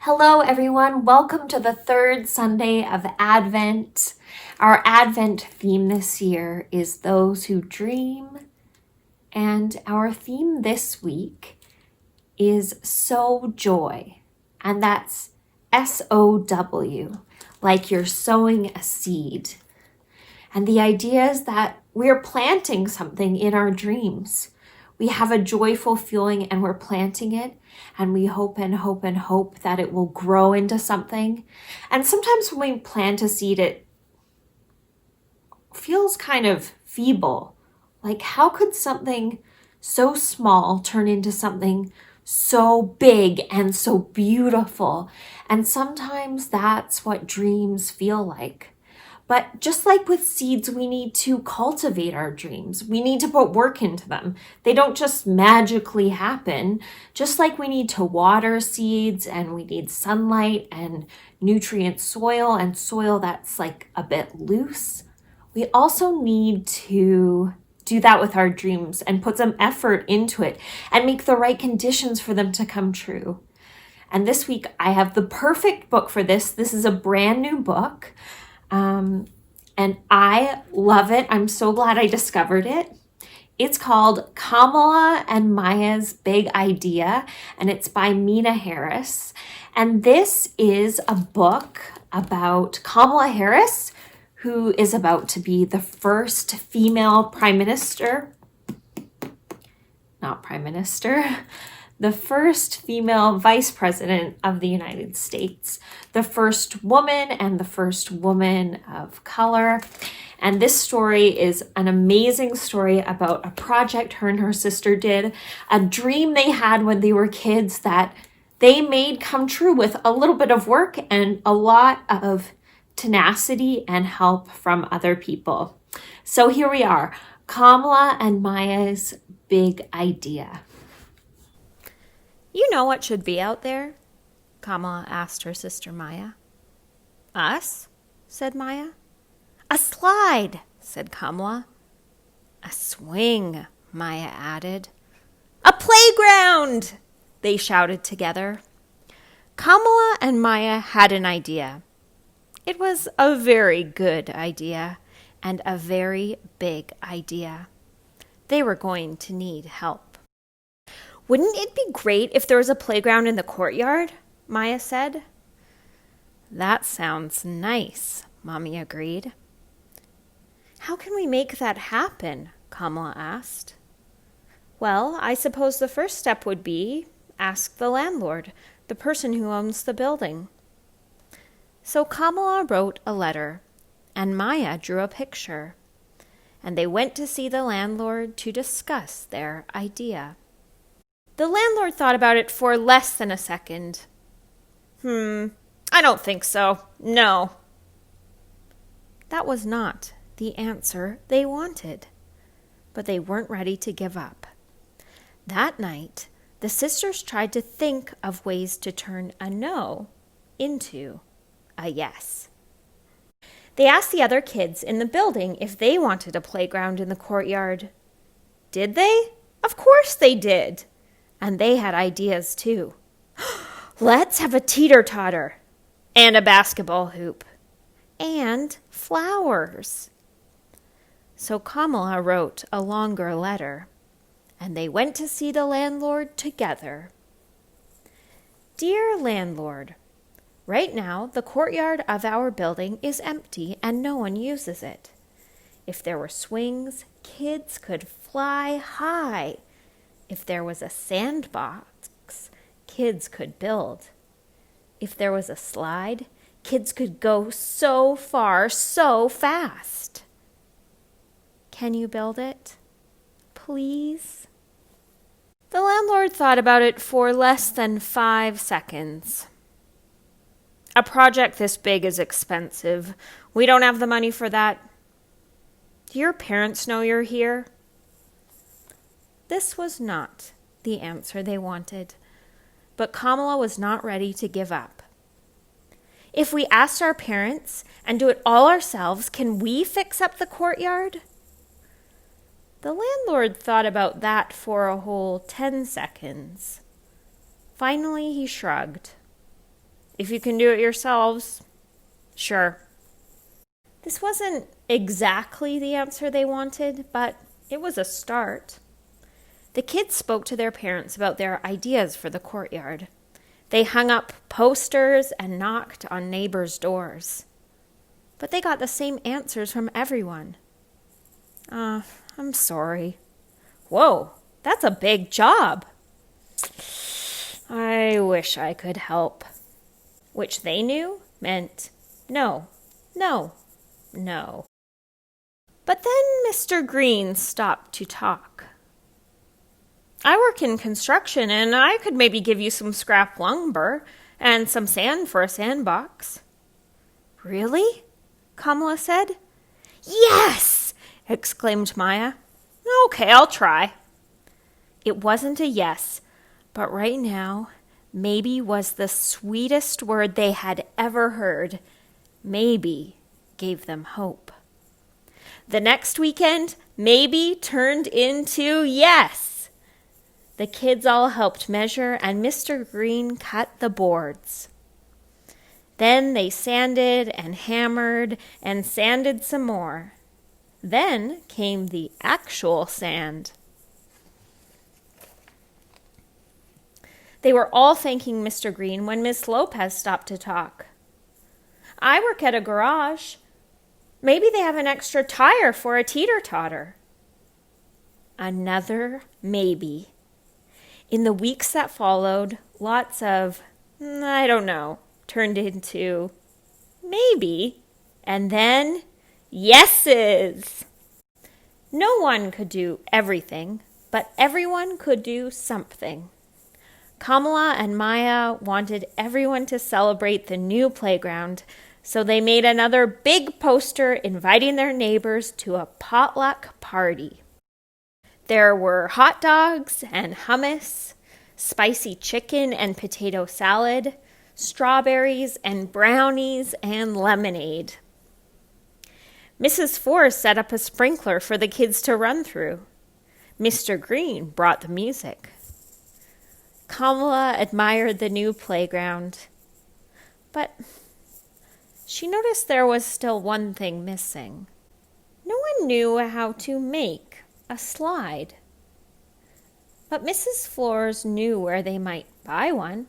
Hello, everyone. Welcome to the third Sunday of Advent. Our Advent theme this year is Those Who Dream, and our theme this week is Sow Joy, and that's S-O-W, like you're sowing a seed. And the idea is that we're planting something in our dreams. We have a joyful feeling and we're planting it, and we hope and hope and hope that it will grow into something. And sometimes when we plant a seed, it feels kind of feeble. Like, how could something so small turn into something so big and so beautiful? And sometimes that's what dreams feel like. But just like with seeds, we need to cultivate our dreams. We need to put work into them. They don't just magically happen. Just like we need to water seeds and we need sunlight and nutrient soil and soil that's like a bit loose, we also need to do that with our dreams and put some effort into it and make the right conditions for them to come true. And this week I have the perfect book for this. This is a brand new book. And I love it. I'm so glad I discovered it. It's called Kamala and Maya's Big Idea, and it's by Meena Harris. And this is a book about Kamala Harris, who is about to be the first female the first female vice president of the United States, the first woman and the first woman of color. And this story is an amazing story about a project her and her sister did, a dream they had when they were kids that they made come true with a little bit of work and a lot of tenacity and help from other people. So here we are, Kamala and Maya's Big Idea. You know what should be out there? Kamala asked her sister Maya. Us? Said Maya. A slide, said Kamala. A swing, Maya added. A playground, they shouted together. Kamala and Maya had an idea. It was a very good idea and a very big idea. They were going to need help. Wouldn't it be great if there was a playground in the courtyard? Maya said. That sounds nice, Mommy agreed. How can we make that happen? Kamala asked. Well, I suppose the first step would be ask the landlord, the person who owns the building. So Kamala wrote a letter, and Maya drew a picture, and they went to see the landlord to discuss their idea. The landlord thought about it for less than a second. I don't think so. No. That was not the answer they wanted, but they weren't ready to give up. That night, the sisters tried to think of ways to turn a no into a yes. They asked the other kids in the building if they wanted a playground in the courtyard. Did they? Of course they did. And they had ideas too. Let's have a teeter-totter and a basketball hoop and flowers. So Kamala wrote a longer letter, and they went to see the landlord together. Dear landlord, right now the courtyard of our building is empty and no one uses it. If there were swings, kids could fly high. If there was a sandbox, kids could build. If there was a slide, kids could go so far, so fast. Can you build it? Please? The landlord thought about it for less than 5 seconds. A project this big is expensive. We don't have the money for that. Do your parents know you're here? This was not the answer they wanted, but Kamala was not ready to give up. If we asked our parents and do it all ourselves, can we fix up the courtyard? The landlord thought about that for a whole 10 seconds. Finally, he shrugged. If you can do it yourselves, sure. This wasn't exactly the answer they wanted, but it was a start. The kids spoke to their parents about their ideas for the courtyard. They hung up posters and knocked on neighbors' doors. But they got the same answers from everyone. I'm sorry. Whoa, that's a big job. I wish I could help. Which they knew meant no, no, no. But then Mr. Green stopped to talk. I work in construction, and I could maybe give you some scrap lumber and some sand for a sandbox. Really? Kamala said. Yes! Exclaimed Maya. Okay, I'll try. It wasn't a yes, but right now, maybe was the sweetest word they had ever heard. Maybe gave them hope. The next weekend, maybe turned into yes. The kids all helped measure, and Mr. Green cut the boards. Then they sanded and hammered and sanded some more. Then came the actual sand. They were all thanking Mr. Green when Miss Lopez stopped to talk. I work at a garage. Maybe they have an extra tire for a teeter-totter. Another maybe. In the weeks that followed, lots of, I don't know, turned into maybe, and then yeses. No one could do everything, but everyone could do something. Kamala and Maya wanted everyone to celebrate the new playground, so they made another big poster inviting their neighbors to a potluck party. There were hot dogs and hummus, spicy chicken and potato salad, strawberries and brownies and lemonade. Mrs. Forrest set up a sprinkler for the kids to run through. Mr. Green brought the music. Kamala admired the new playground, but she noticed there was still one thing missing. No one knew how to make a slide. But Mrs. Flores knew where they might buy one.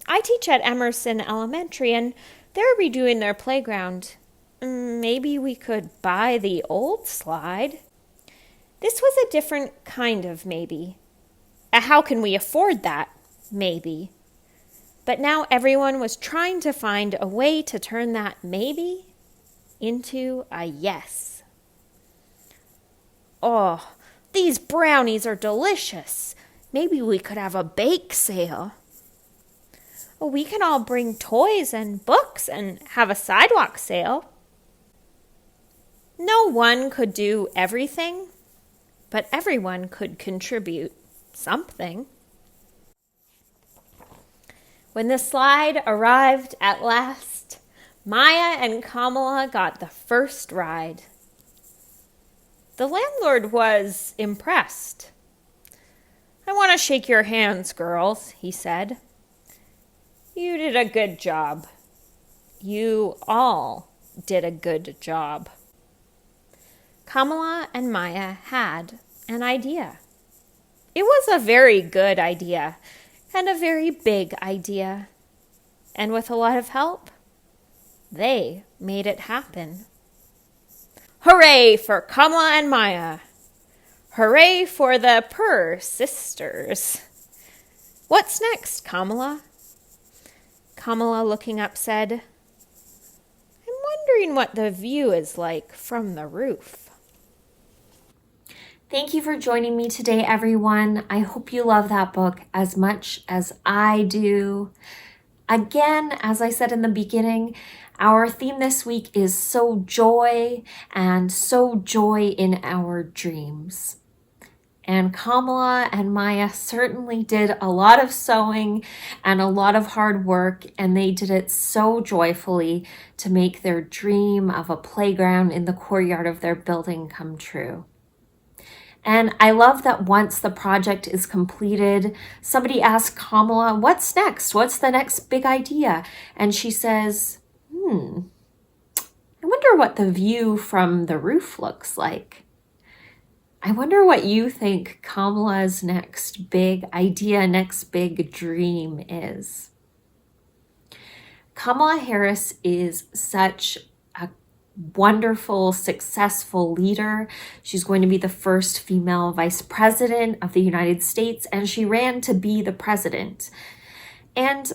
I teach at Emerson Elementary, and they're redoing their playground. Maybe we could buy the old slide. This was a different kind of maybe. A how can we afford that? Maybe. But now everyone was trying to find a way to turn that maybe into a yes. Oh, these brownies are delicious. Maybe we could have a bake sale. Oh, we can all bring toys and books and have a sidewalk sale. No one could do everything, but everyone could contribute something. When the slide arrived at last, Maya and Kamala got the first ride. The landlord was impressed. I want to shake your hands, girls, he said. You did a good job. You all did a good job. Kamala and Maya had an idea. It was a very good idea and a very big idea. And with a lot of help, they made it happen. Hooray for Kamala and Maya! Hooray for the Purr sisters! What's next, Kamala? Kamala, looking up, said, I'm wondering what the view is like from the roof. Thank you for joining me today, everyone. I hope you love that book as much as I do. Again, as I said in the beginning, our theme this week is Sow Joy and sow joy in our dreams. And Kamala and Maya certainly did a lot of sewing and a lot of hard work, and they did it so joyfully to make their dream of a playground in the courtyard of their building come true. And I love that once the project is completed, somebody asks Kamala, what's next? What's the next big idea? And she says, I wonder what the view from the roof looks like. I wonder what you think Kamala's next big idea, next big dream is. Kamala Harris is such a wonderful, successful leader. She's going to be the first female vice president of the United States, and she ran to be the president. And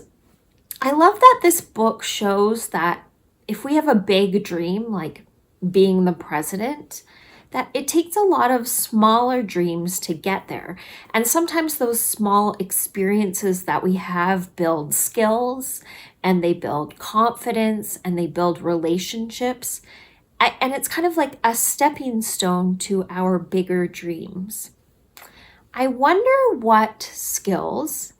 I love that this book shows that if we have a big dream, like being the president, that it takes a lot of smaller dreams to get there. And sometimes those small experiences that we have build skills, and they build confidence, and they build relationships. And it's kind of like a stepping stone to our bigger dreams. I wonder what skills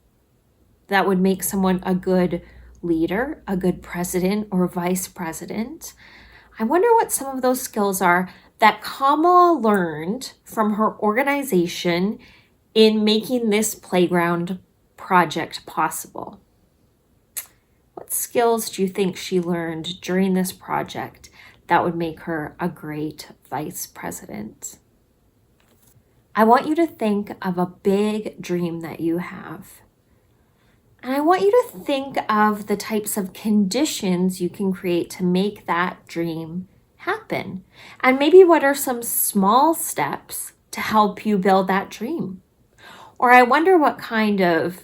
that would make someone a good leader, a good president or vice president. I wonder what some of those skills are that Kamala learned from her organization in making this playground project possible. What skills do you think she learned during this project that would make her a great vice president? I want you to think of a big dream that you have. And I want you to think of the types of conditions you can create to make that dream happen. And maybe what are some small steps to help you build that dream? Or I wonder what kind of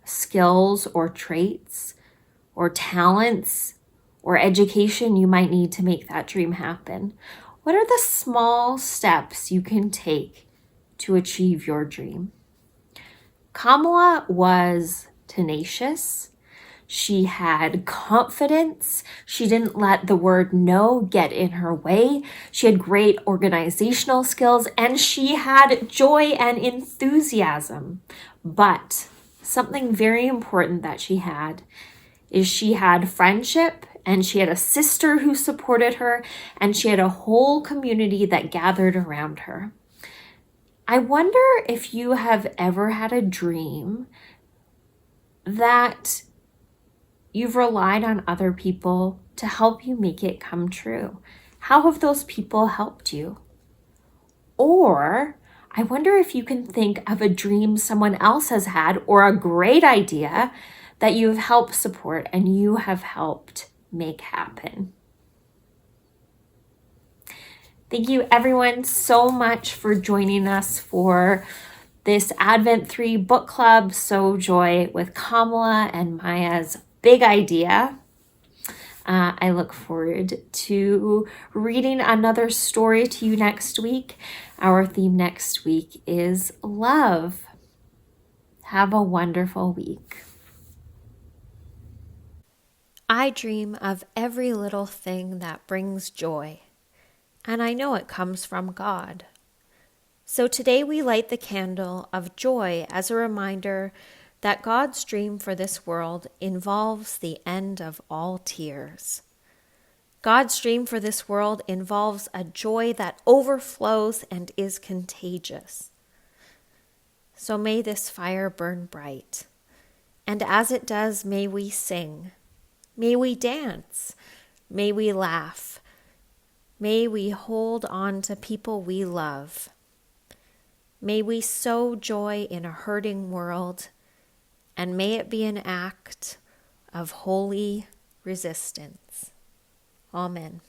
skills or traits or talents or education you might need to make that dream happen. What are the small steps you can take to achieve your dream? Kamala was tenacious. She had confidence. She didn't let the word no get in her way. She had great organizational skills, and she had joy and enthusiasm. But something very important that she had is she had friendship, and she had a sister who supported her, and she had a whole community that gathered around her. I wonder if you have ever had a dream that you've relied on other people to help you make it come true. How have those people helped you? Or I wonder if you can think of a dream someone else has had or a great idea that you've helped support and you have helped make happen. Thank you everyone so much for joining us for this Advent 3 book club, Sow Joy with Kamala and Maya's big idea. I look forward to reading another story to you next week. Our theme next week is love. Have a wonderful week. I dream of every little thing that brings joy, and I know it comes from God. So today we light the candle of joy as a reminder that God's dream for this world involves the end of all tears. God's dream for this world involves a joy that overflows and is contagious. So may this fire burn bright, and as it does, may we sing, may we dance, may we laugh, may we hold on to people we love. May we sow joy in a hurting world, and may it be an act of holy resistance. Amen.